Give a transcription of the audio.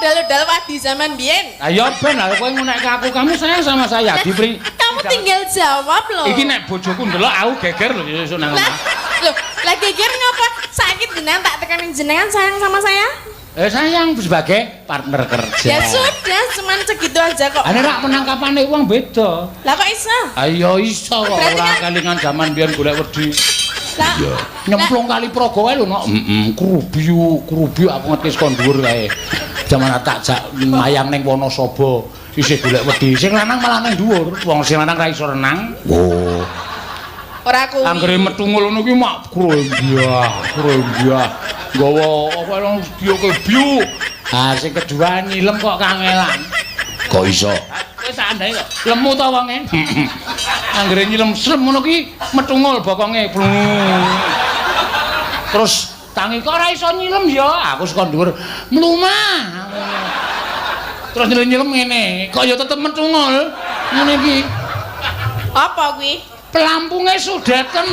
modal-modal wadi zaman biyen. Ayo ben lah kowe ngunekke aku kamu sayang sama saya diberi. Kamu tinggal jawab loh. Iki nek bojoku ndelok aku geger lho sesuk nang omah. Loh, lah geger ngapa? Sakit jenengan tak tekanin jenengan sayang sama saya? Sayang sebagai partner kerja. Ya sudah, cuman segitu aja kok. Ane rak penangkapane wong beda. Lah kok iso? Ayo iso kok Berarti ora kan- kelingan zaman biyen golek wedi. Lah, Nyemplung kali progo wae lho no. Kerubiu aku ngetis kon dhuwur kae. Zaman tak jak mayang ning Wonosobo isih golek wedi. Sing lanang malah ning dhuwur. Wong sing lanang ra iso renang. Oh. ora kuwi. Anggere metu ngono ki mak krombyah. Nggawa apa nang dia kebiu. Ah sing kedua nyilem kok kangelan. Kok iso? Wis andai kok. Lemu ta wonge. Anggere nyilem slem ngono ki metungul bokonge. Terus tangi kok ora iso nyilem ya. Aku saka dhuwur mlumah. Terus nyilem ngene, kok ya tetep metungul. Ngene iki. Apa kuwi? Pelampunge sudeten.